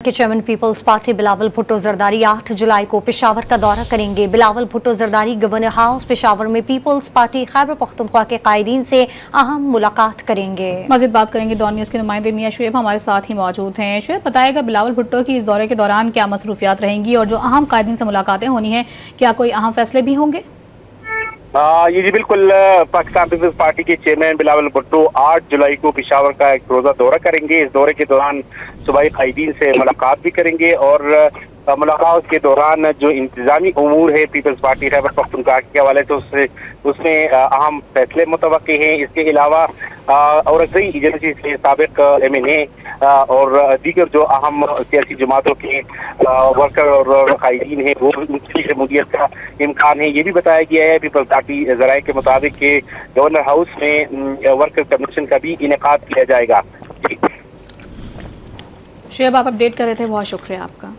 के चेयरमैन पीपल्स पार्टी बिलावल भुट्टो जरदारी 8 जुलाई को पेशावर का दौरा करेंगे। बिलावल भुट्टो जरदारी गवर्नर हाउस पेशावर में पीपल्स पार्टी खैबर पख्तूनख्वा के कायदीन से अहम मुलाकात करेंगे। मज़ीद बात करेंगे डॉन न्यूज़ के नुमाइंदे मियां शुएब हमारे साथ ही मौजूद हैं। शुएब, बताएगा बिलावल भुट्टो की इस दौरे के दौरान क्या मसरूफियात रहेंगी और जो अहम कायदीन से मुलाकातें होनी हैं, क्या कोई अहम फैसले भी होंगे? ये जी बिल्कुल, पाकिस्तान पीपल्स पार्टी के चेयरमैन बिलावल भुट्टो 8 जुलाई को पेशावर का एक रोजा दौरा करेंगे। इस दौरे के दौरान सूबाई कायदीन से मुलाकात भी करेंगे और मुलाकात के दौरान जो इंतजामी उमूर है पीपल्स पार्टी खैबर पख्तूनख्वा के हवाले से उसमें अहम फैसले मुतवक्के हैं। इसके अलावा और कई एजेंसी से साबिक MNA और दीगर जो अहम सियासी जमातों के वर्कर और कायदीन हैं वो उनकी शमूलियत का इम्कान है। ये भी बताया गया है पीपल्स पार्टी ज़राए के मुताबिक कि गवर्नर हाउस में वर्कर कन्वेंशन का भी इनेकाद किया जाएगा। शुएब, आप अपडेट कर रहे थे, बहुत शुक्रिया आपका।